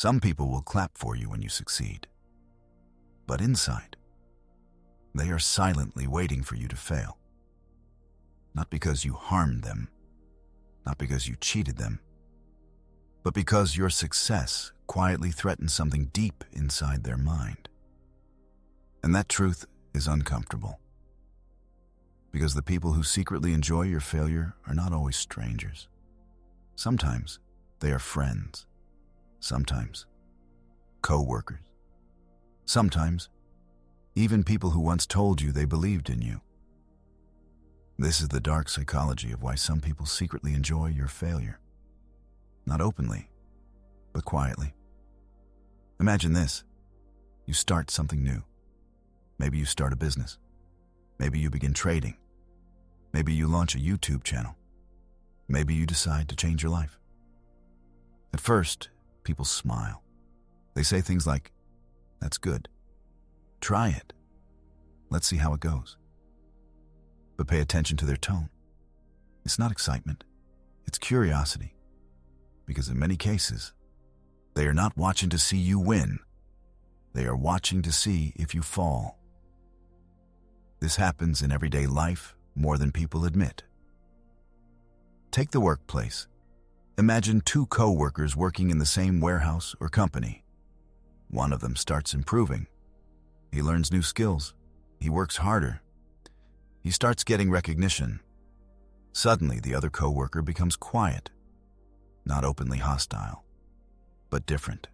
Some people will clap for you when you succeed. But inside, they are silently waiting for you to fail. Not because you harmed them, not because you cheated them, but because your success quietly threatens something deep inside their mind. And that truth is uncomfortable. Because the people who secretly enjoy your failure are not always strangers. Sometimes they are friends. Sometimes co-workers. Sometimes even people who once told you they believed in you. This is the dark psychology of why some people secretly enjoy your failure. Not openly, but quietly. Imagine this. You start something new. Maybe you start a business. Maybe you begin trading. Maybe you launch a YouTube channel. Maybe you decide to change your life. At first, people smile. They say things like, "That's good. Try it. Let's see how it goes." But pay attention to their tone. It's not excitement. It's curiosity. Because in many cases, they are not watching to see you win. They are watching to see if you fall. This happens in everyday life more than people admit. Take the workplace. Imagine two co-workers working in the same warehouse or company. One of them starts improving. He learns new skills. He works harder. He starts getting recognition. Suddenly, the other co-worker becomes quiet, not openly hostile, but different.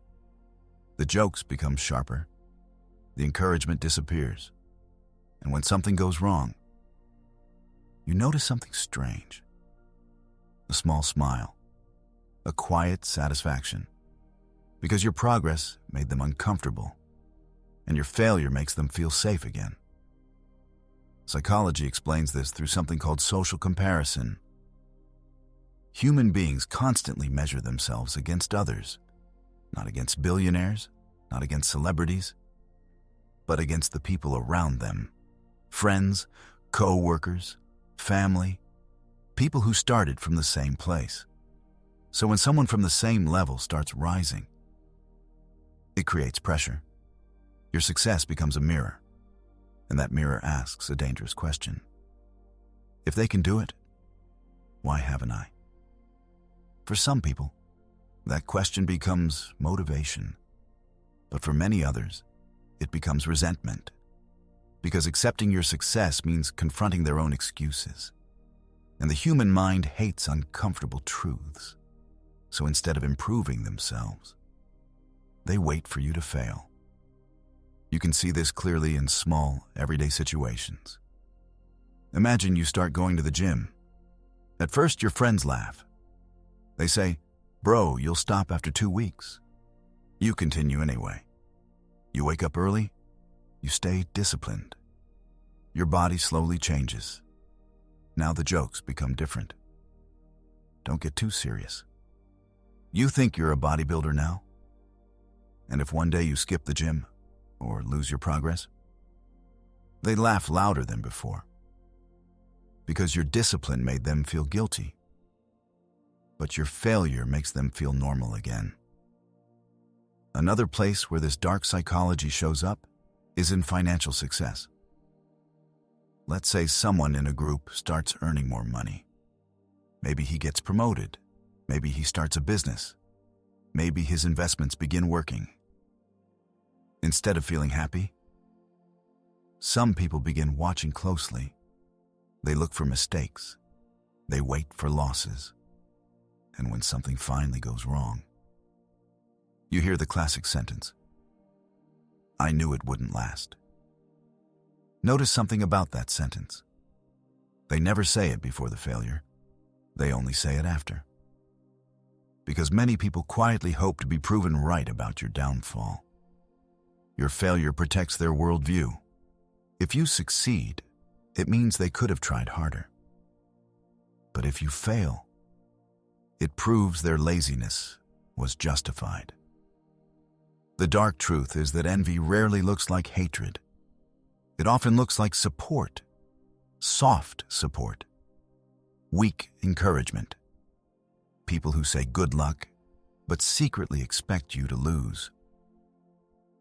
The jokes become sharper. The encouragement disappears. And when something goes wrong, you notice something strange. A small smile, a quiet satisfaction, because your progress made them uncomfortable, and your failure makes them feel safe again. Psychology explains this through something called social comparison. Human beings constantly measure themselves against others, not against billionaires, not against celebrities, but against the people around them. Friends, co-workers, family, people who started from the same place. So when someone from the same level starts rising, it creates pressure. Your success becomes a mirror, and that mirror asks a dangerous question. If they can do it, why haven't I? For some people, that question becomes motivation, but for many others, it becomes resentment. Because accepting your success means confronting their own excuses. And the human mind hates uncomfortable truths. So instead of improving themselves, they wait for you to fail. You can see this clearly in small, everyday situations. Imagine you start going to the gym. At first, your friends laugh. They say, "Bro, you'll stop after 2 weeks." You continue anyway. You wake up early. You stay disciplined. Your body slowly changes. Now the jokes become different. Don't get too serious. You think you're a bodybuilder now? And if one day you skip the gym or lose your progress, they laugh louder than before. Because your discipline made them feel guilty. But your failure makes them feel normal again. Another place where this dark psychology shows up is in financial success. Let's say someone in a group starts earning more money. Maybe he gets promoted. Maybe he starts a business. Maybe his investments begin working. Instead of feeling happy, some people begin watching closely. They look for mistakes. They wait for losses. And when something finally goes wrong, you hear the classic sentence, "I knew it wouldn't last." Notice something about that sentence. They never say it before the failure. They only say it after. Because many people quietly hope to be proven right about your downfall. Your failure protects their worldview. If you succeed, it means they could have tried harder. But if you fail, it proves their laziness was justified. The dark truth is that envy rarely looks like hatred. It often looks like support, soft support, weak encouragement. People who say good luck but secretly expect you to lose.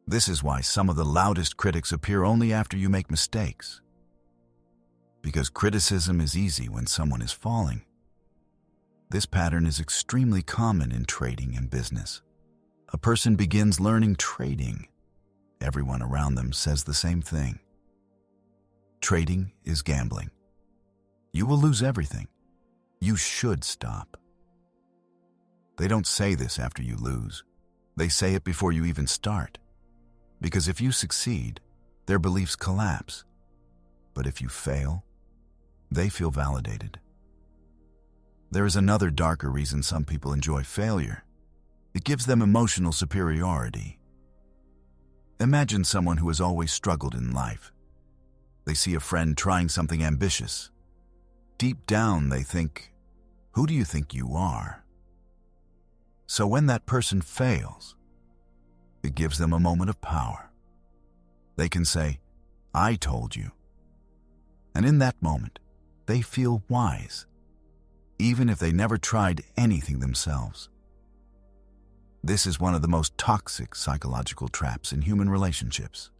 This is why some of the loudest critics appear only after you make mistakes. Because criticism is easy when someone is falling. This pattern is extremely common in trading and business. A person begins learning trading. Everyone around them says the same thing. Trading is gambling. You will lose everything. You should stop. They don't say this after you lose. They say it before you even start. Because if you succeed, their beliefs collapse. But if you fail, they feel validated. There is another darker reason some people enjoy failure. It gives them emotional superiority. Imagine someone who has always struggled in life. They see a friend trying something ambitious. Deep down, they think, "Who do you think you are?" So when that person fails, it gives them a moment of power. They can say, "I told you." And in that moment, they feel wise, even if they never tried anything themselves. This is one of the most toxic psychological traps in human relationships.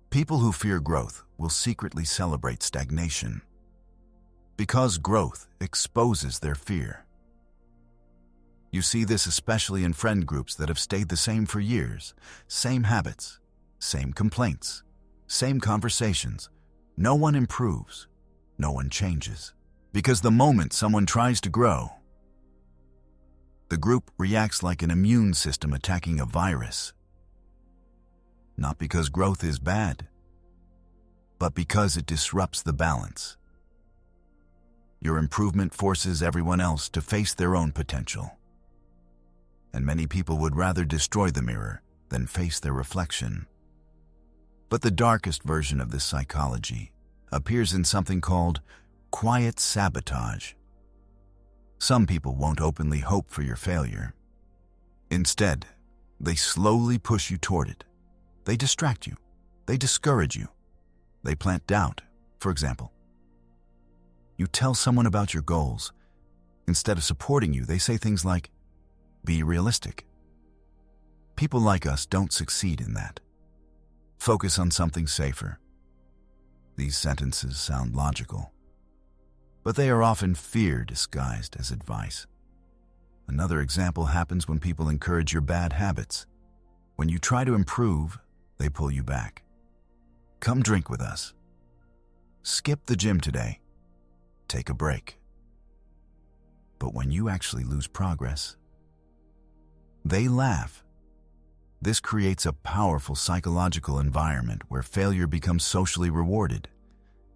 People who fear growth will secretly celebrate stagnation, because growth exposes their fear. You see this especially in friend groups that have stayed the same for years. Same habits, same complaints, same conversations. No one improves, no one changes. Because the moment someone tries to grow, the group reacts like an immune system attacking a virus. Not because growth is bad, but because it disrupts the balance. Your improvement forces everyone else to face their own potential. And many people would rather destroy the mirror than face their reflection. But the darkest version of this psychology appears in something called quiet sabotage. Some people won't openly hope for your failure. Instead, they slowly push you toward it. They distract you. They discourage you. They plant doubt, for example. You tell someone about your goals. Instead of supporting you, they say things like, "Be realistic." People like us don't succeed in that. Focus on something safer. These sentences sound logical, but they are often fear disguised as advice. Another example happens when people encourage your bad habits. When you try to improve, they pull you back. "Come drink with us." "Skip the gym today." "Take a break." But when you actually lose progress, they laugh. This creates a powerful psychological environment where failure becomes socially rewarded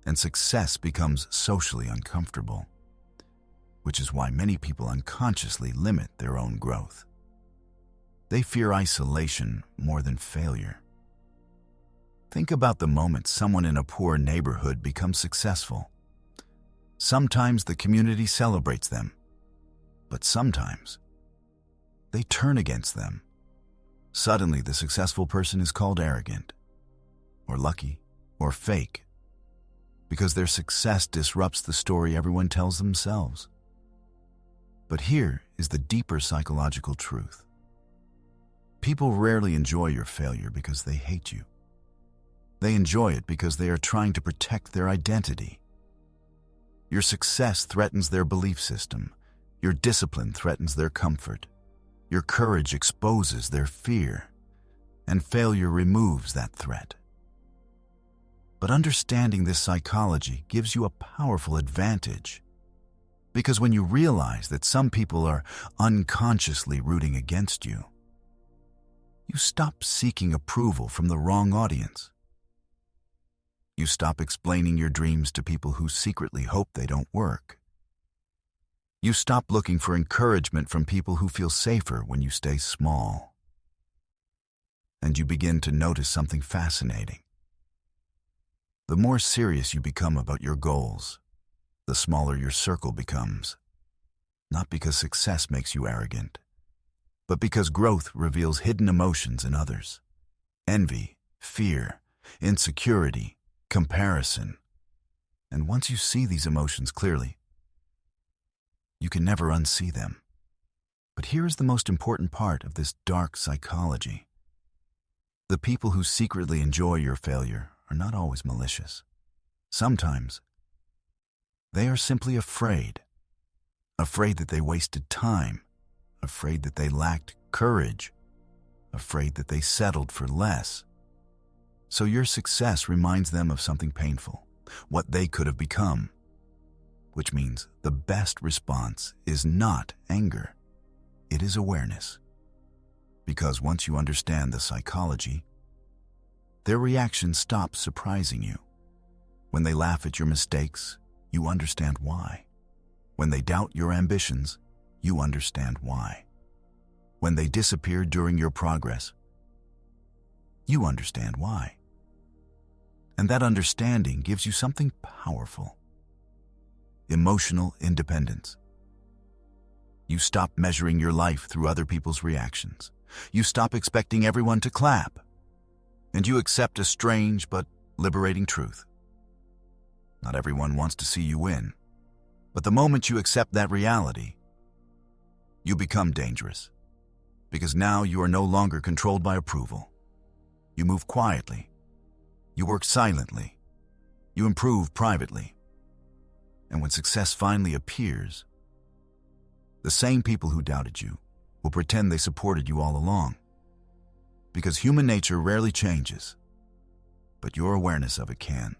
and success becomes socially uncomfortable, which is why many people unconsciously limit their own growth. They fear isolation more than failure. Think about the moment someone in a poor neighborhood becomes successful. Sometimes the community celebrates them, but sometimes they turn against them. Suddenly, the successful person is called arrogant, or lucky, or fake, because their success disrupts the story everyone tells themselves. But here is the deeper psychological truth. People rarely enjoy your failure because they hate you. They enjoy it because they are trying to protect their identity. Your success threatens their belief system. Your discipline threatens their comfort. Your courage exposes their fear, and failure removes that threat. But understanding this psychology gives you a powerful advantage, because when you realize that some people are unconsciously rooting against you, you stop seeking approval from the wrong audience. You stop explaining your dreams to people who secretly hope they don't work. You stop looking for encouragement from people who feel safer when you stay small. And you begin to notice something fascinating. The more serious you become about your goals, the smaller your circle becomes. Not because success makes you arrogant, but because growth reveals hidden emotions in others. Envy, fear, insecurity, comparison. And once you see these emotions clearly, you can never unsee them. But here is the most important part of this dark psychology. The people who secretly enjoy your failure are not always malicious. Sometimes, they are simply afraid. Afraid that they wasted time. Afraid that they lacked courage. Afraid that they settled for less. So your success reminds them of something painful, what they could have become. Which means the best response is not anger. It is awareness. Because once you understand the psychology, their reaction stops surprising you. When they laugh at your mistakes, you understand why. When they doubt your ambitions, you understand why. When they disappear during your progress, you understand why. And that understanding gives you something powerful. Emotional independence. You stop measuring your life through other people's reactions. You stop expecting everyone to clap. And you accept a strange but liberating truth. Not everyone wants to see you win. But the moment you accept that reality, you become dangerous. Because now you are no longer controlled by approval. You move quietly. You work silently. You improve privately. And when success finally appears, the same people who doubted you will pretend they supported you all along. Because human nature rarely changes, but your awareness of it can.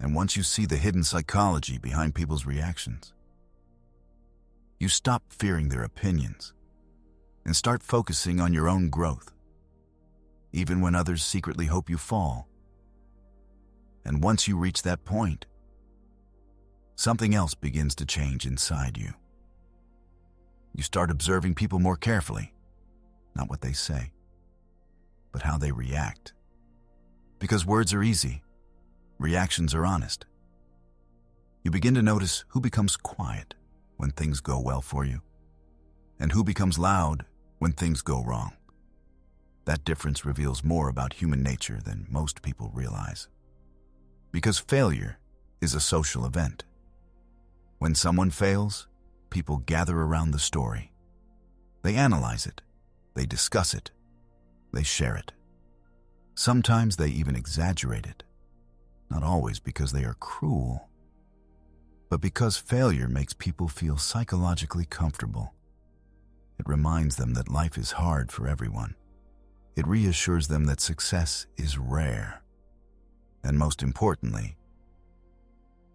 And once you see the hidden psychology behind people's reactions, you stop fearing their opinions and start focusing on your own growth, even when others secretly hope you fall. And once you reach that point, something else begins to change inside you. You start observing people more carefully, not what they say, but how they react. Because words are easy, reactions are honest. You begin to notice who becomes quiet when things go well for you, and who becomes loud when things go wrong. That difference reveals more about human nature than most people realize. Because failure is a social event. When someone fails, people gather around the story. They analyze it, they discuss it, they share it. Sometimes they even exaggerate it, not always because they are cruel, but because failure makes people feel psychologically comfortable. It reminds them that life is hard for everyone. It reassures them that success is rare. And most importantly,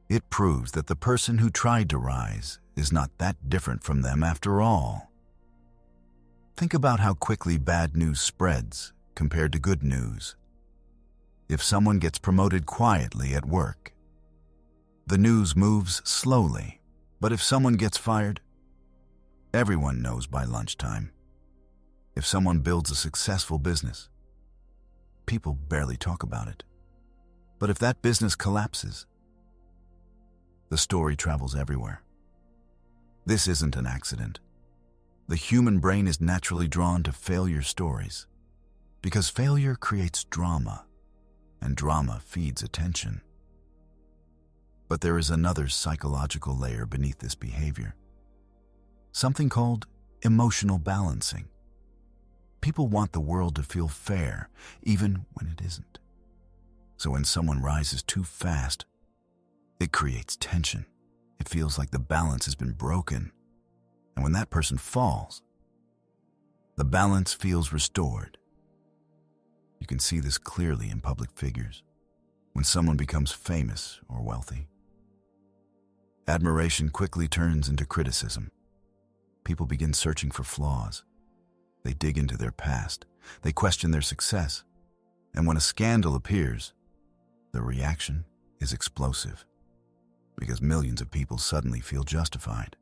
it proves that the person who tried to rise is not that different from them after all. Think about how quickly bad news spreads compared to good news. If someone gets promoted quietly at work, the news moves slowly. But if someone gets fired, everyone knows by lunchtime. If someone builds a successful business, people barely talk about it. But if that business collapses, the story travels everywhere. This isn't an accident. The human brain is naturally drawn to failure stories because failure creates drama, and drama feeds attention. But there is another psychological layer beneath this behavior, something called emotional balancing. People want the world to feel fair, even when it isn't. So when someone rises too fast, it creates tension. It feels like the balance has been broken. And when that person falls, the balance feels restored. You can see this clearly in public figures. When someone becomes famous or wealthy, admiration quickly turns into criticism. People begin searching for flaws. They dig into their past. They question their success. And when a scandal appears, the reaction is explosive because millions of people suddenly feel justified.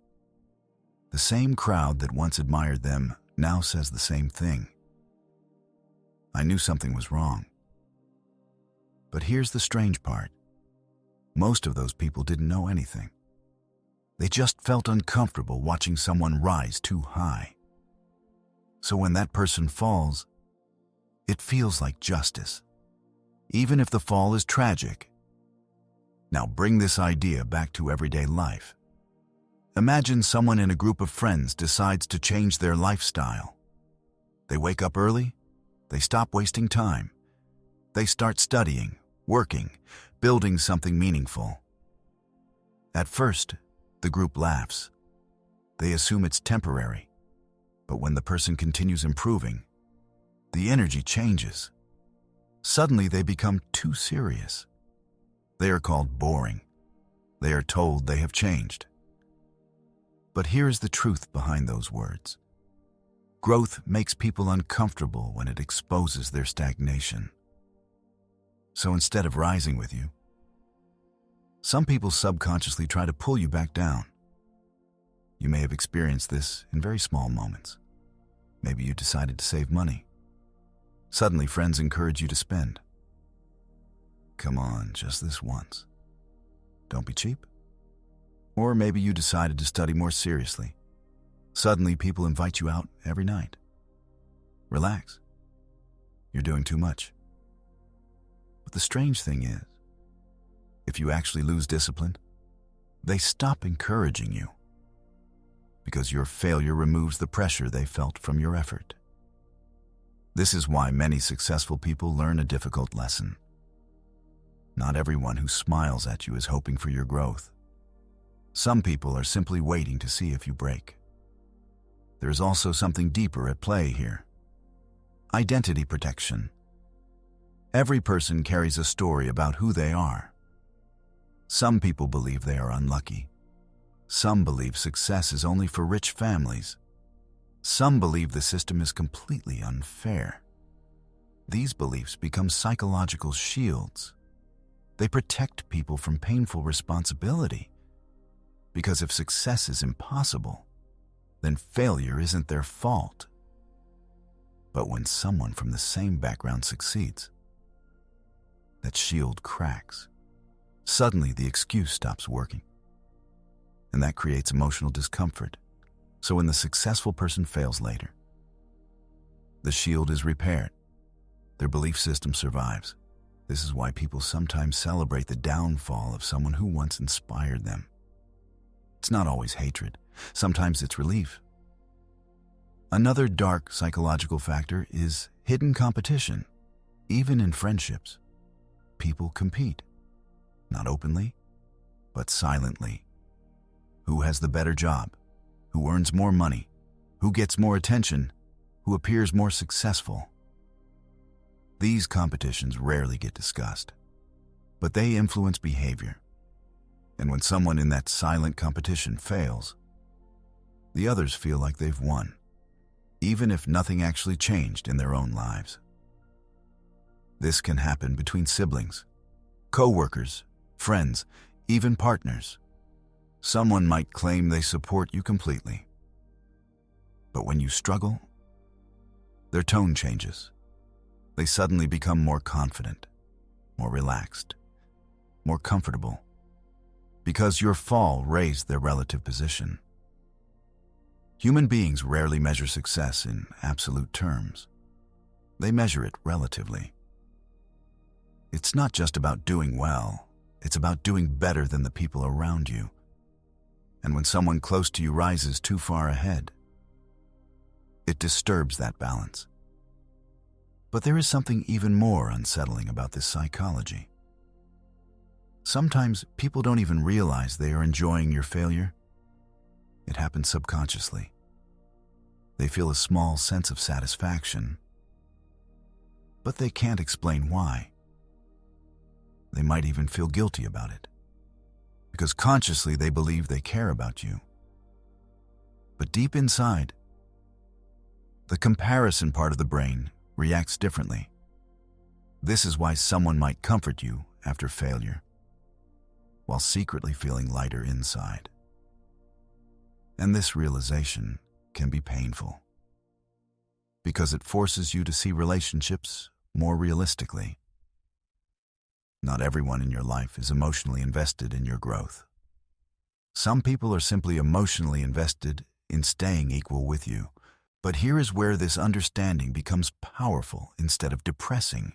The same crowd that once admired them now says the same thing. I knew something was wrong. But here's the strange part. Most of those people didn't know anything. They just felt uncomfortable watching someone rise too high. So when that person falls, it feels like justice, even if the fall is tragic. Now bring this idea back to everyday life. Imagine someone in a group of friends decides to change their lifestyle. They wake up early, they stop wasting time. They start studying, working, building something meaningful. At first, the group laughs. They assume it's temporary. But when the person continues improving, the energy changes. Suddenly they become too serious. They are called boring. They are told they have changed. But here's the truth behind those words. Growth makes people uncomfortable when it exposes their stagnation. So instead of rising with you, some people subconsciously try to pull you back down. You may have experienced this in very small moments. Maybe you decided to save money. Suddenly, friends encourage you to spend. Come on, just this once. Don't be cheap. Or maybe you decided to study more seriously. Suddenly, people invite you out every night. Relax. You're doing too much. But the strange thing is, if you actually lose discipline, they stop encouraging you because your failure removes the pressure they felt from your effort. This is why many successful people learn a difficult lesson. Not everyone who smiles at you is hoping for your growth. Some people are simply waiting to see if you break. There is also something deeper at play here. Identity protection. Every person carries a story about who they are. Some people believe they are unlucky. Some believe success is only for rich families. Some believe the system is completely unfair. These beliefs become psychological shields. They protect people from painful responsibility. Because if success is impossible, then failure isn't their fault. But when someone from the same background succeeds, that shield cracks. Suddenly, the excuse stops working. And that creates emotional discomfort. So when the successful person fails later, the shield is repaired. Their belief system survives. This is why people sometimes celebrate the downfall of someone who once inspired them. It's not always hatred. Sometimes it's relief. Another dark psychological factor is hidden competition. Even in friendships, people compete. Not openly, but silently. Who has the better job? Who earns more money? Who gets more attention? Who appears more successful? These competitions rarely get discussed, but they influence behavior. And when someone in that silent competition fails, the others feel like they've won, even if nothing actually changed in their own lives. This can happen between siblings, co-workers, friends, even partners. Someone might claim they support you completely. But when you struggle, their tone changes. They suddenly become more confident, more relaxed, more comfortable, because your fall raised their relative position. Human beings rarely measure success in absolute terms. They measure it relatively. It's not just about doing well, it's about doing better than the people around you. And when someone close to you rises too far ahead, it disturbs that balance. But there is something even more unsettling about this psychology. Sometimes people don't even realize they are enjoying your failure. It happens subconsciously. They feel a small sense of satisfaction, but they can't explain why. They might even feel guilty about it, because consciously they believe they care about you. But deep inside, the comparison part of the brain reacts differently. This is why someone might comfort you after failure, while secretly feeling lighter inside. And this realization can be painful, because it forces you to see relationships more realistically. Not everyone in your life is emotionally invested in your growth. Some people are simply emotionally invested in staying equal with you. But here is where this understanding becomes powerful instead of depressing.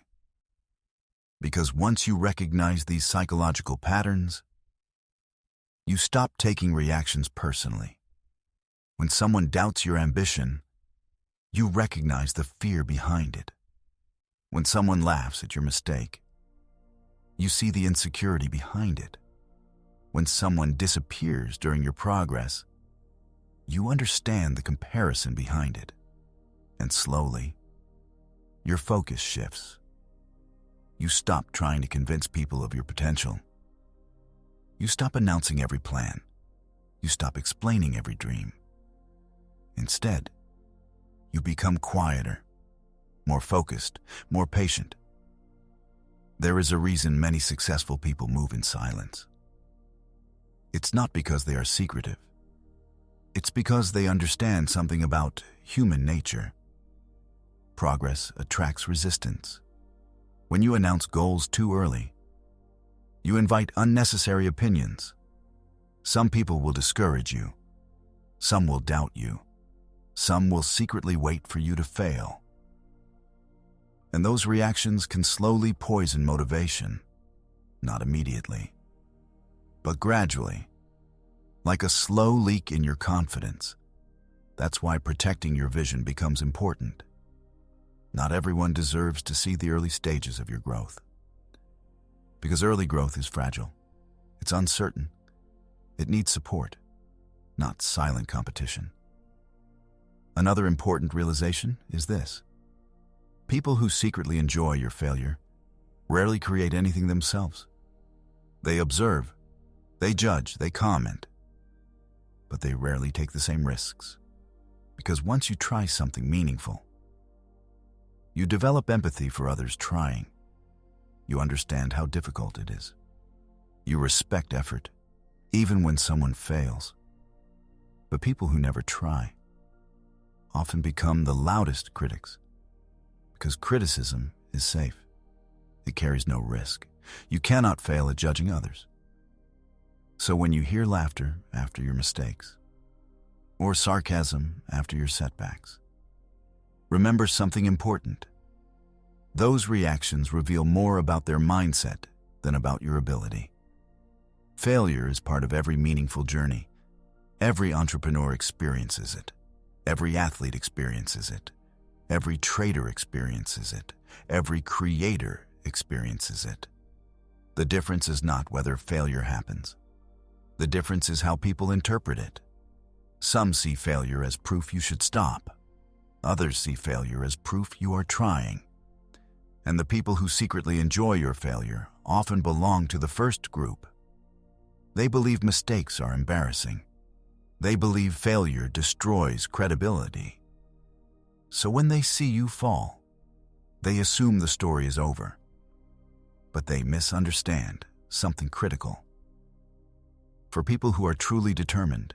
Because once you recognize these psychological patterns, You stop taking reactions personally. When someone doubts your ambition, you recognize the fear behind it. When someone laughs at your mistake, you see the insecurity behind it. When someone disappears during your progress, you understand the comparison behind it. And slowly, your focus shifts. You stop trying to convince people of your potential. You stop announcing every plan. You stop explaining every dream. Instead, you become quieter, more focused, more patient. There is a reason many successful people move in silence. It's not because they are secretive. It's because they understand something about human nature. Progress attracts resistance. When you announce goals too early, you invite unnecessary opinions. Some people will discourage you. Some will doubt you. Some will secretly wait for you to fail. And those reactions can slowly poison motivation, not immediately, but gradually, like a slow leak in your confidence. That's why protecting your vision becomes important. Not everyone deserves to see the early stages of your growth. Because early growth is fragile. It's uncertain. It needs support, not silent competition. Another important realization is this. People who secretly enjoy your failure rarely create anything themselves. They observe, they judge, they comment, but they rarely take the same risks. Because once you try something meaningful, you develop empathy for others trying. You understand how difficult it is. You respect effort, even when someone fails. But people who never try often become the loudest critics. Because criticism is safe. It carries no risk. You cannot fail at judging others. So when you hear laughter after your mistakes, or sarcasm after your setbacks, remember something important. Those reactions reveal more about their mindset than about your ability. Failure is part of every meaningful journey. Every entrepreneur experiences it. Every athlete experiences it. Every trader experiences it. Every creator experiences it. The difference is not whether failure happens. The difference is how people interpret it. Some see failure as proof you should stop. Others see failure as proof you are trying. And the people who secretly enjoy your failure often belong to the first group. They believe mistakes are embarrassing. They believe failure destroys credibility. So when they see you fall, they assume the story is over. But they misunderstand something critical. For people who are truly determined,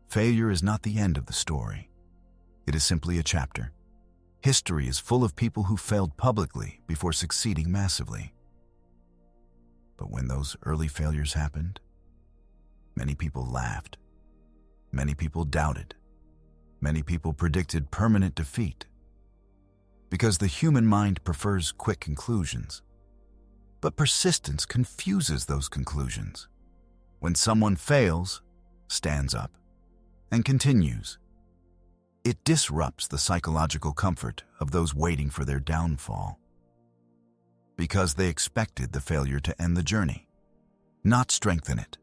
failure is not the end of the story. It is simply a chapter. History is full of people who failed publicly before succeeding massively. But when those early failures happened, many people laughed. Many people doubted. Many people predicted permanent defeat. Because the human mind prefers quick conclusions. But persistence confuses those conclusions. When someone fails, stands up, and continues, it disrupts the psychological comfort of those waiting for their downfall. Because they expected the failure to end the journey, not strengthen it.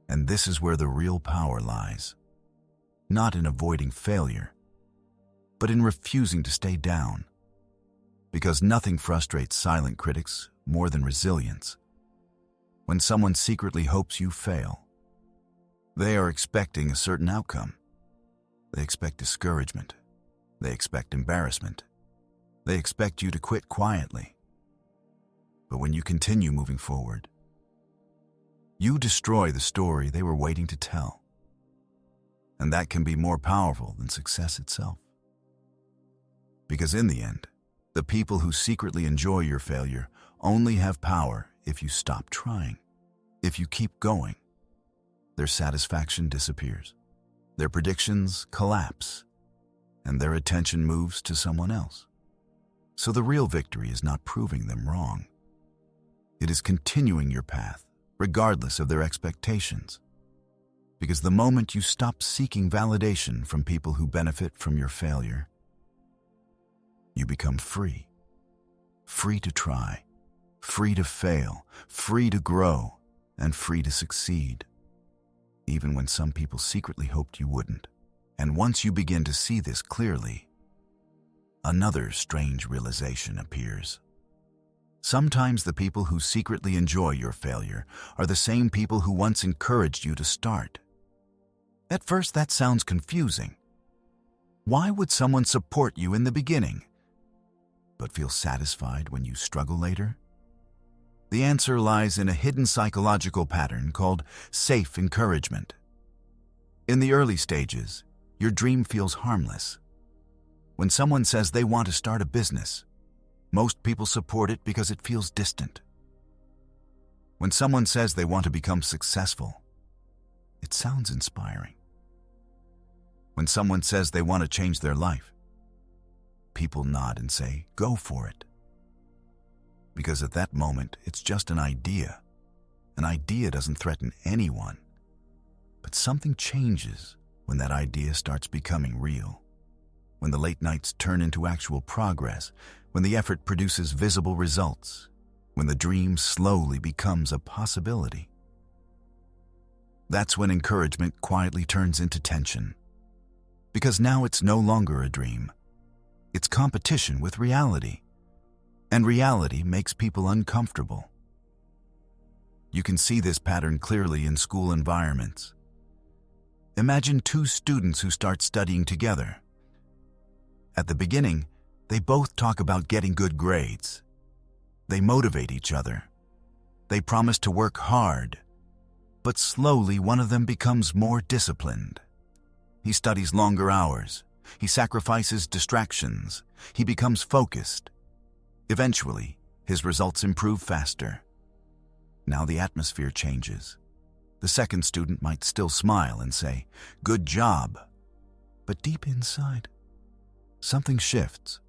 And this is where the real power lies. Not in avoiding failure, but in refusing to stay down. Because nothing frustrates silent critics more than resilience. When someone secretly hopes you fail, they are expecting a certain outcome. They expect discouragement. They expect embarrassment. They expect you to quit quietly. But when you continue moving forward, you destroy the story they were waiting to tell. And that can be more powerful than success itself. Because in the end, the people who secretly enjoy your failure only have power if you stop trying. If you keep going, their satisfaction disappears. Their predictions collapse, and their attention moves to someone else. So the real victory is not proving them wrong. It is continuing your path, regardless of their expectations. Because the moment you stop seeking validation from people who benefit from your failure, you become free. Free to try, free to fail, free to grow, and free to succeed. Even when some people secretly hoped you wouldn't. And once you begin to see this clearly, another strange realization appears. Sometimes the people who secretly enjoy your failure are the same people who once encouraged you to start. At first, that sounds confusing. Why would someone support you in the beginning, but feel satisfied when you struggle later? The answer lies in a hidden psychological pattern called safe encouragement. In the early stages, your dream feels harmless. When someone says they want to start a business, most people support it because it feels distant. When someone says they want to become successful, it sounds inspiring. When someone says they want to change their life, people nod and say, "Go for it." Because at that moment, it's just an idea. An idea doesn't threaten anyone. But something changes when that idea starts becoming real. When the late nights turn into actual progress, when the effort produces visible results, when the dream slowly becomes a possibility. That's when encouragement quietly turns into tension. Because now it's no longer a dream. It's competition with reality. And reality makes people uncomfortable. You can see this pattern clearly in school environments. Imagine two students who start studying together. At the beginning, they both talk about getting good grades. They motivate each other. They promise to work hard. But slowly, one of them becomes more disciplined. He studies longer hours. He sacrifices distractions. He becomes focused. Eventually, his results improve faster. Now the atmosphere changes. The second student might still smile and say, "Good job." But deep inside, something shifts.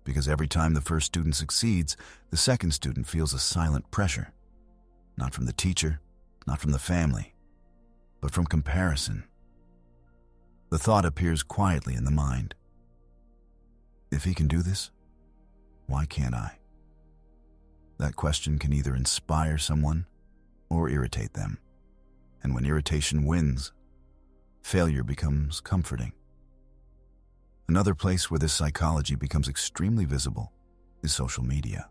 Because every time the first student succeeds, the second student feels a silent pressure. Not from the teacher, not from the family, but from comparison. The thought appears quietly in the mind. If he can do this, why can't I? That question can either inspire someone or irritate them. And when irritation wins, failure becomes comforting. Another place where this psychology becomes extremely visible is social media.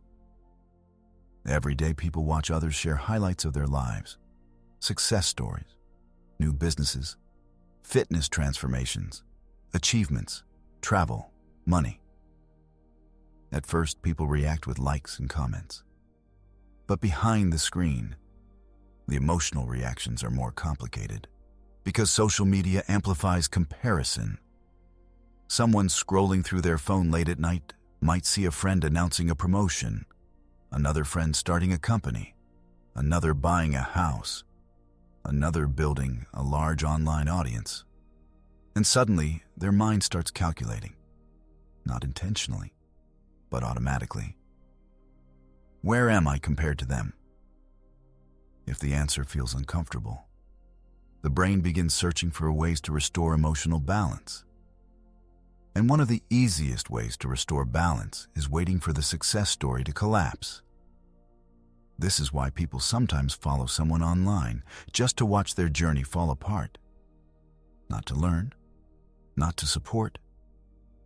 Every day, people watch others share highlights of their lives, success stories, new businesses, fitness transformations, achievements, travel, money. At first, people react with likes and comments. But behind the screen, the emotional reactions are more complicated because social media amplifies comparison. Someone scrolling through their phone late at night might see a friend announcing a promotion, another friend starting a company, another buying a house, another building a large online audience. And suddenly, their mind starts calculating, not intentionally, but automatically. Where am I compared to them? If the answer feels uncomfortable, the brain begins searching for ways to restore emotional balance. And one of the easiest ways to restore balance is waiting for the success story to collapse. This is why people sometimes follow someone online just to watch their journey fall apart. Not to learn, not to support,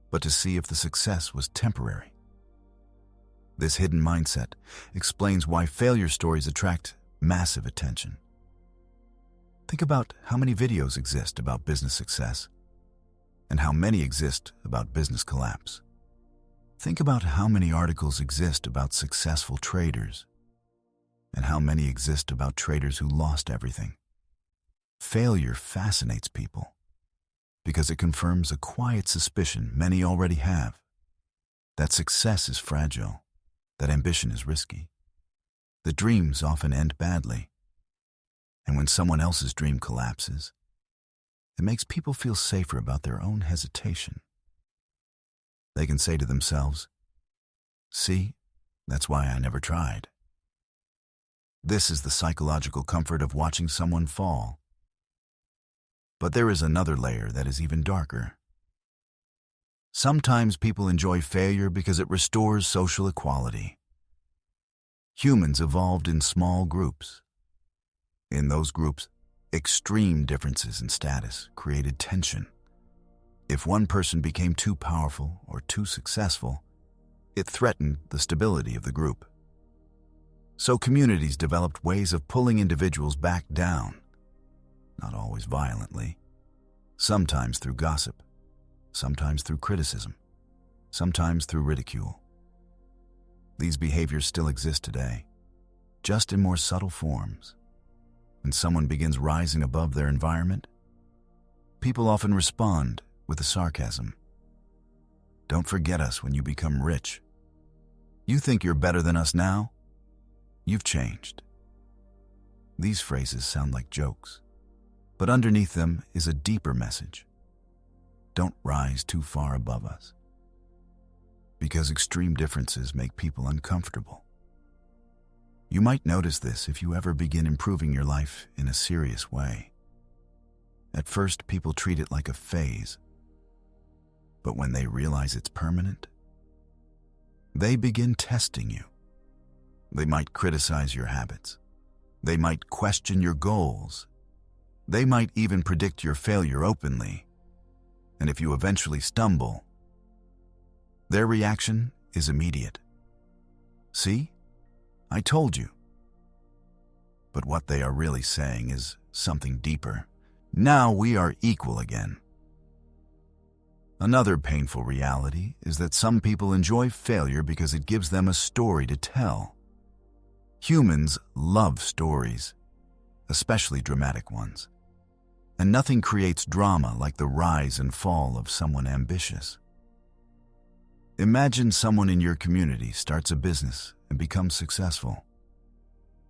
but to see if the success was temporary. This hidden mindset explains why failure stories attract massive attention. Think about how many videos exist about business success and how many exist about business collapse. Think about how many articles exist about successful traders and how many exist about traders who lost everything. Failure fascinates people because it confirms a quiet suspicion many already have, that success is fragile, that ambition is risky, that dreams often end badly. And when someone else's dream collapses, it makes people feel safer about their own hesitation. They can say to themselves, "See, that's why I never tried." This is the psychological comfort of watching someone fall. But there is another layer that is even darker. Sometimes people enjoy failure because it restores social equality. Humans evolved in small groups. In those groups, extreme differences in status created tension. If one person became too powerful or too successful, it threatened the stability of the group. So communities developed ways of pulling individuals back down, not always violently, sometimes through gossip, sometimes through criticism, sometimes through ridicule. These behaviors still exist today, just in more subtle forms. When someone begins rising above their environment, people often respond with a sarcasm. Don't forget us when you become rich. You think you're better than us now? You've changed. These phrases sound like jokes, but underneath them is a deeper message. Don't rise too far above us. Because extreme differences make people uncomfortable. You might notice this if you ever begin improving your life in a serious way. At first, people treat it like a phase. But when they realize it's permanent, they begin testing you. They might criticize your habits. They might question your goals. They might even predict your failure openly. And if you eventually stumble, their reaction is immediate. See? I told you. But what they are really saying is something deeper. Now we are equal again. Another painful reality is that some people enjoy failure because it gives them a story to tell. Humans love stories, especially dramatic ones. And nothing creates drama like the rise and fall of someone ambitious. Imagine someone in your community starts a business and becomes successful.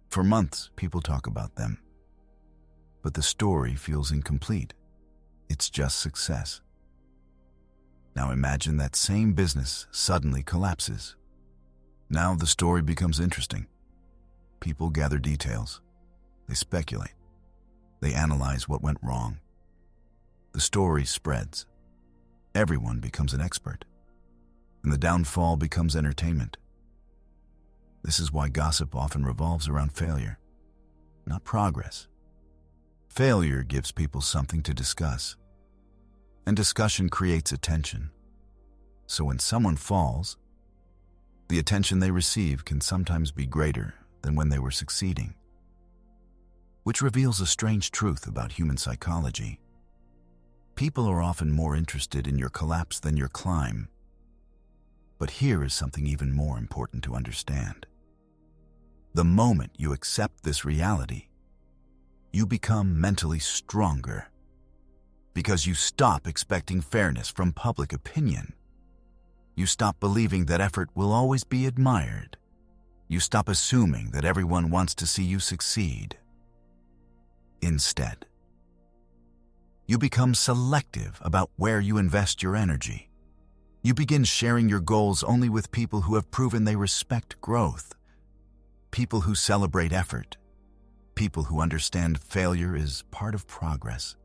For months, people talk about them. But the story feels incomplete. It's just success. Now imagine that same business suddenly collapses. Now the story becomes interesting. People gather details. They speculate. They analyze what went wrong. The story spreads. Everyone becomes an expert. And the downfall becomes entertainment. This is why gossip often revolves around failure, not progress. Failure gives people something to discuss, and discussion creates attention. So when someone falls, the attention they receive can sometimes be greater than when they were succeeding, which reveals a strange truth about human psychology. People are often more interested in your collapse than your climb. But here is something even more important to understand. The moment you accept this reality, you become mentally stronger because you stop expecting fairness from public opinion. You stop believing that effort will always be admired. You stop assuming that everyone wants to see you succeed. Instead, you become selective about where you invest your energy. You begin sharing your goals only with people who have proven they respect growth, people who celebrate effort, people who understand failure is part of progress.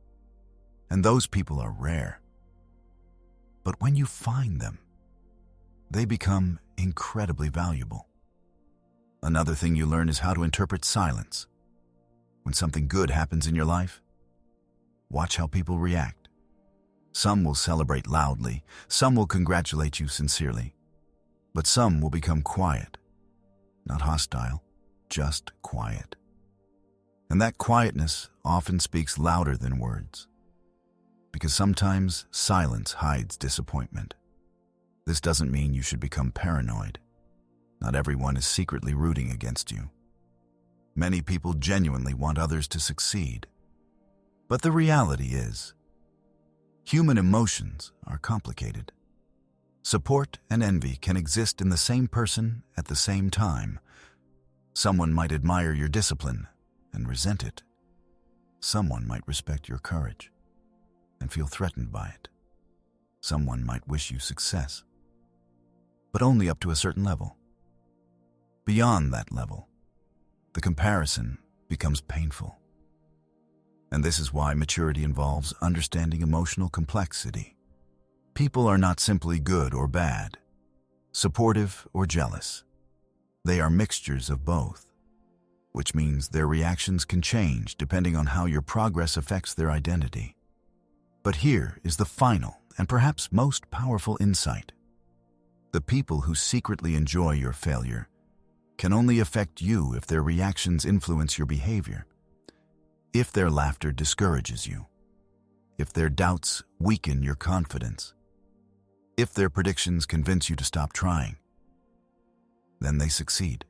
And those people are rare. But when you find them, they become incredibly valuable. Another thing you learn is how to interpret silence. When something good happens in your life, watch how people react. Some will celebrate loudly, some will congratulate you sincerely, but some will become quiet, not hostile, just quiet. And that quietness often speaks louder than words, because sometimes silence hides disappointment. This doesn't mean you should become paranoid. Not everyone is secretly rooting against you. Many people genuinely want others to succeed. But the reality is, human emotions are complicated. Support and envy can exist in the same person at the same time. Someone might admire your discipline and resent it. Someone might respect your courage and feel threatened by it. Someone might wish you success, but only up to a certain level. Beyond that level, the comparison becomes painful. And this is why maturity involves understanding emotional complexity. People are not simply good or bad, supportive or jealous. They are mixtures of both, which means their reactions can change depending on how your progress affects their identity. But here is the final and perhaps most powerful insight. The people who secretly enjoy your failure can only affect you if their reactions influence your behavior, if their laughter discourages you, if their doubts weaken your confidence, if their predictions convince you to stop trying. Then they succeed,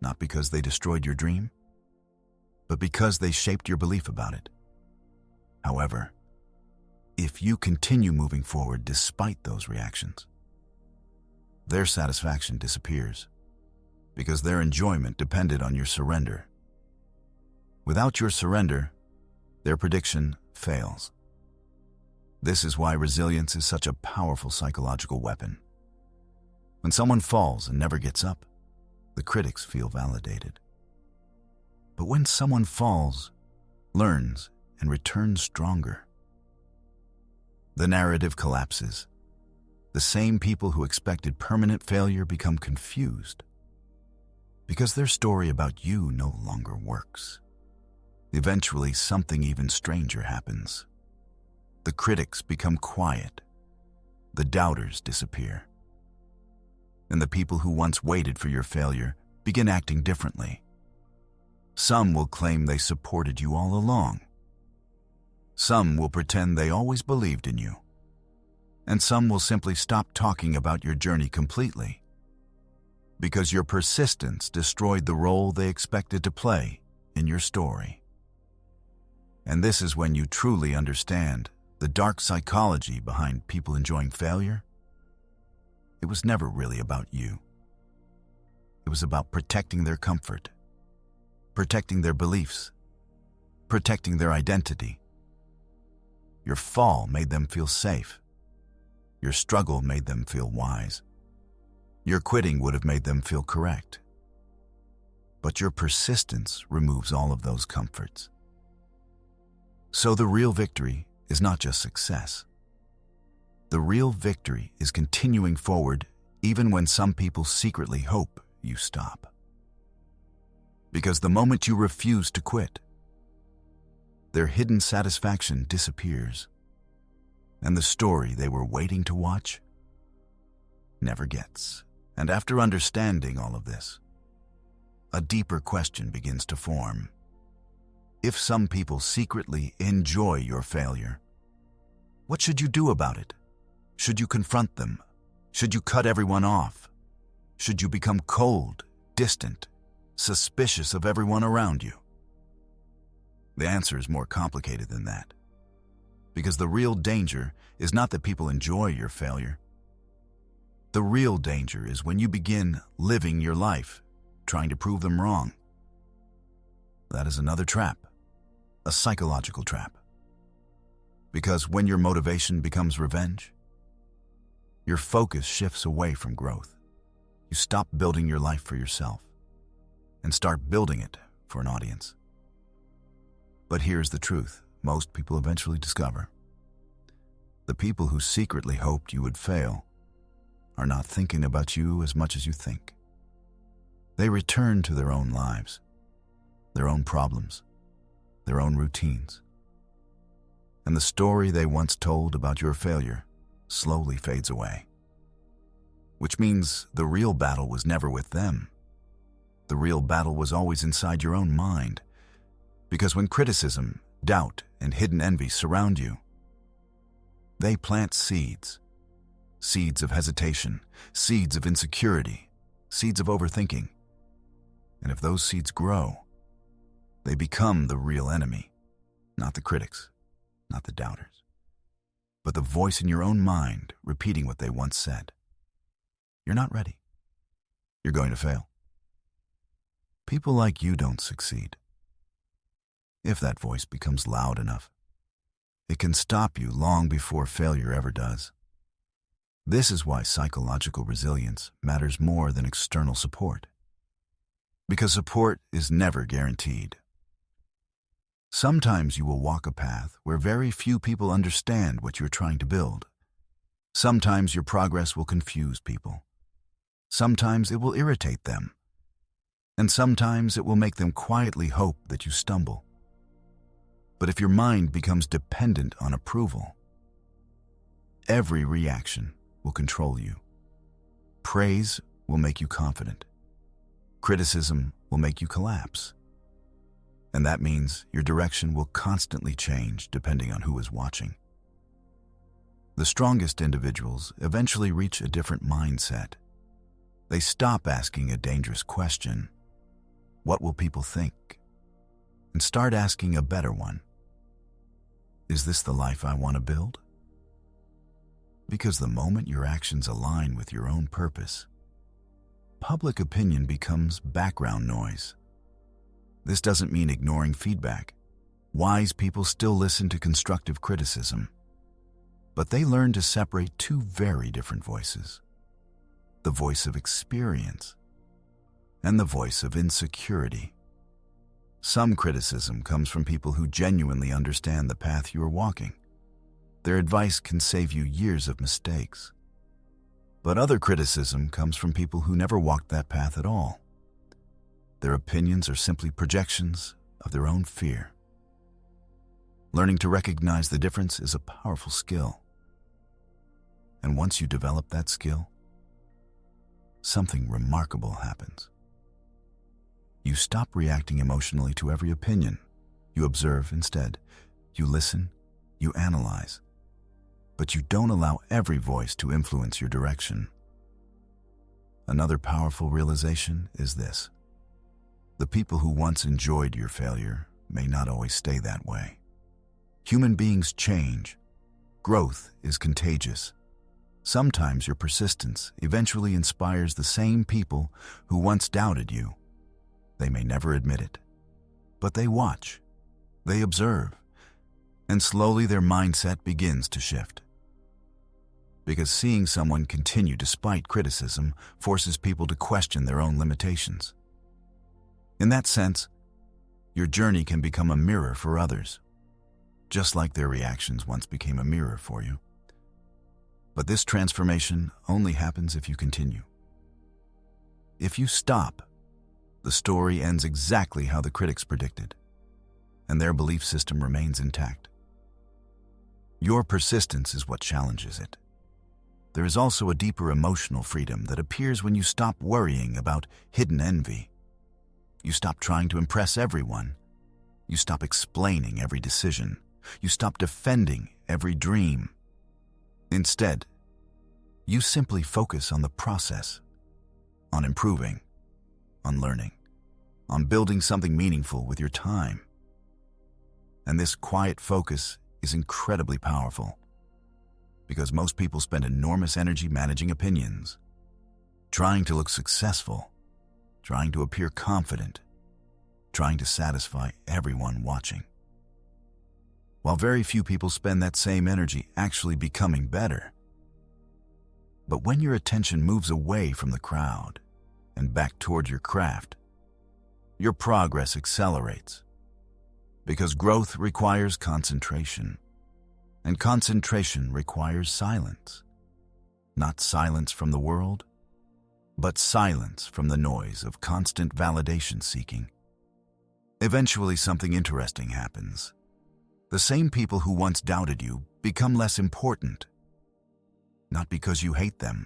not because they destroyed your dream, but because they shaped your belief about it. However, if you continue moving forward despite those reactions, their satisfaction disappears because their enjoyment depended on your surrender. Without your surrender, their prediction fails. This is why resilience is such a powerful psychological weapon. When someone falls and never gets up, the critics feel validated. But when someone falls, learns, and returns stronger, the narrative collapses. The same people who expected permanent failure become confused because their story about you no longer works. Eventually, something even stranger happens. The critics become quiet. The doubters disappear. And the people who once waited for your failure begin acting differently. Some will claim they supported you all along. Some will pretend they always believed in you. And some will simply stop talking about your journey completely because your persistence destroyed the role they expected to play in your story. And this is when you truly understand the dark psychology behind people enjoying failure. It was never really about you. It was about protecting their comfort, protecting their beliefs, protecting their identity. Your fall made them feel safe. Your struggle made them feel wise. Your quitting would have made them feel correct. But your persistence removes all of those comforts. So the real victory is not just success. The real victory is continuing forward even when some people secretly hope you stop. Because the moment you refuse to quit, their hidden satisfaction disappears, and the story they were waiting to watch never gets. And after understanding all of this, a deeper question begins to form. If some people secretly enjoy your failure, what should you do about it? Should you confront them? Should you cut everyone off? Should you become cold, distant, suspicious of everyone around you? The answer is more complicated than that. Because the real danger is not that people enjoy your failure. The real danger is when you begin living your life trying to prove them wrong. That is another trap, a psychological trap. Because when your motivation becomes revenge, your focus shifts away from growth. You stop building your life for yourself and start building it for an audience. But here's the truth most people eventually discover. The people who secretly hoped you would fail are not thinking about you as much as you think. They return to their own lives, their own problems, their own routines. And the story they once told about your failure slowly fades away. Which means the real battle was never with them. The real battle was always inside your own mind. Because when criticism, doubt, and hidden envy surround you, they plant seeds. Seeds of hesitation, seeds of insecurity, seeds of overthinking. And if those seeds grow, they become the real enemy, not the critics, not the doubters, but the voice in your own mind repeating what they once said. You're not ready. You're going to fail. People like you don't succeed. If that voice becomes loud enough, it can stop you long before failure ever does. This is why psychological resilience matters more than external support. Because support is never guaranteed. Sometimes you will walk a path where very few people understand what you're trying to build. Sometimes your progress will confuse people. Sometimes it will irritate them. And sometimes it will make them quietly hope that you stumble. But if your mind becomes dependent on approval, every reaction will control you. Praise will make you confident. Criticism will make you collapse. And that means your direction will constantly change depending on who is watching. The strongest individuals eventually reach a different mindset. They stop asking a dangerous question, "What will people think?" and start asking a better one, "Is this the life I want to build?" Because the moment your actions align with your own purpose, public opinion becomes background noise. This doesn't mean ignoring feedback. Wise people still listen to constructive criticism, but they learn to separate two very different voices: the voice of experience and the voice of insecurity. Some criticism comes from people who genuinely understand the path you are walking. Their advice can save you years of mistakes. But other criticism comes from people who never walked that path at all. Their opinions are simply projections of their own fear. Learning to recognize the difference is a powerful skill. And once you develop that skill, something remarkable happens. You stop reacting emotionally to every opinion. You observe instead. You listen, you analyze. But you don't allow every voice to influence your direction. Another powerful realization is this: the people who once enjoyed your failure may not always stay that way. Human beings change. Growth is contagious. Sometimes your persistence eventually inspires the same people who once doubted you. They may never admit it, but they watch, they observe, and slowly their mindset begins to shift. Because seeing someone continue despite criticism forces people to question their own limitations. In that sense, your journey can become a mirror for others, just like their reactions once became a mirror for you. But this transformation only happens if you continue. If you stop, the story ends exactly how the critics predicted, and their belief system remains intact. Your persistence is what challenges it. There is also a deeper emotional freedom that appears when you stop worrying about hidden envy. You stop trying to impress everyone. You stop explaining every decision. You stop defending every dream. Instead, you simply focus on the process, on improving, on learning, on building something meaningful with your time. And this quiet focus is incredibly powerful, because most people spend enormous energy managing opinions, trying to look successful, trying to appear confident, trying to satisfy everyone watching. While very few people spend that same energy actually becoming better. But when your attention moves away from the crowd and back toward your craft, your progress accelerates. Because growth requires concentration, and concentration requires silence. Not silence from the world, but silence from the noise of constant validation seeking. Eventually, something interesting happens. The same people who once doubted you become less important. Not because you hate them,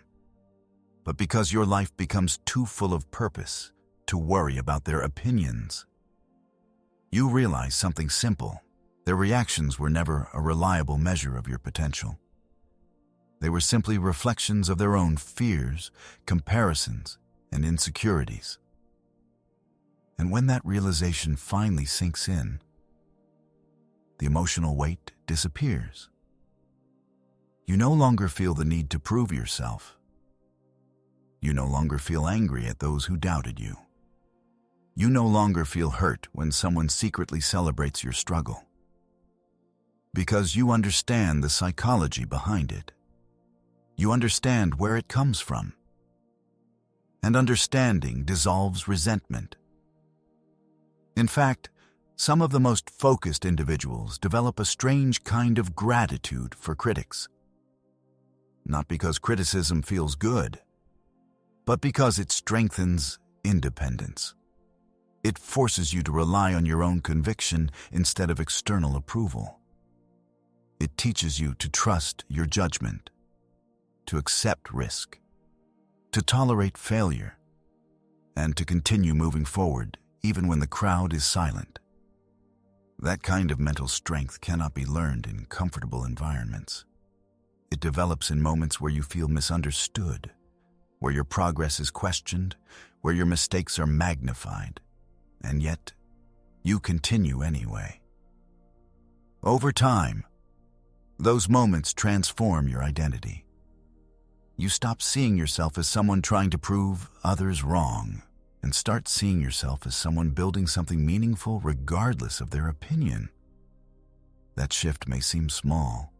but because your life becomes too full of purpose to worry about their opinions. You realize something simple: their reactions were never a reliable measure of your potential. They were simply reflections of their own fears, comparisons, and insecurities. And when that realization finally sinks in, the emotional weight disappears. You no longer feel the need to prove yourself. You no longer feel angry at those who doubted you. You no longer feel hurt when someone secretly celebrates your struggle. Because you understand the psychology behind it. You understand where it comes from. And understanding dissolves resentment. In fact, Some of the most focused individuals develop a strange kind of gratitude for critics. Not because criticism feels good, but because it strengthens independence. It forces you to rely on your own conviction instead of external approval. It teaches you to trust your judgment, to accept risk, to tolerate failure, and to continue moving forward even when the crowd is silent. That kind of mental strength cannot be learned in comfortable environments. It develops in moments where you feel misunderstood, where your progress is questioned, where your mistakes are magnified, and yet you continue anyway. Over time, those moments transform your identity. You stop seeing yourself as someone trying to prove others wrong and start seeing yourself as someone building something meaningful regardless of their opinion. That shift may seem small,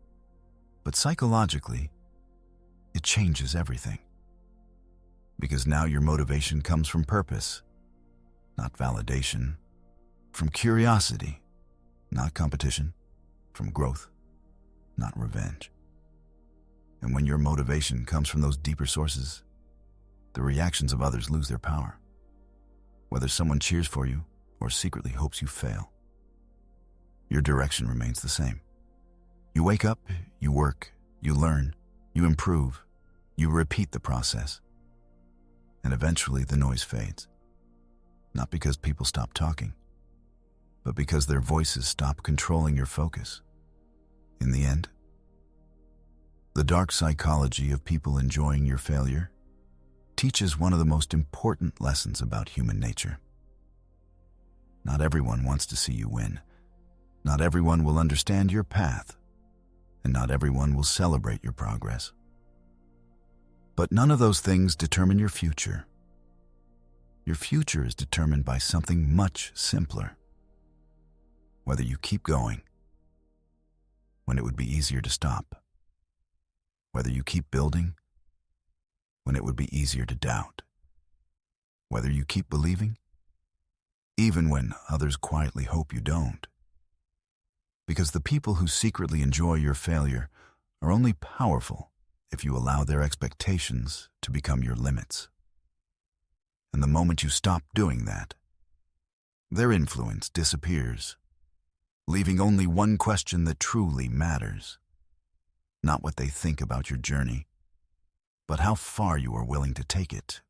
but psychologically, it changes everything. Because now your motivation comes from purpose, not validation, from curiosity, not competition, from growth, not revenge. And when your motivation comes from those deeper sources, the reactions of others lose their power. Whether someone cheers for you or secretly hopes you fail, your direction remains the same. You wake up, you work, you learn, you improve, you repeat the process. And eventually the noise fades. Not because people stop talking, but because their voices stop controlling your focus. In the end, the dark psychology of people enjoying your failure teaches one of the most important lessons about human nature. Not everyone wants to see you win. Not everyone will understand your path, and not everyone will celebrate your progress. But none of those things determine your future. Your future is determined by something much simpler. Whether you keep going when it would be easier to stop. Whether you keep building when it would be easier to doubt. Whether you keep believing even when others quietly hope you don't. Because the people who secretly enjoy your failure are only powerful if you allow their expectations to become your limits. And the moment you stop doing that, their influence disappears, leaving only one question that truly matters. Not what they think about your journey, but how far you are willing to take it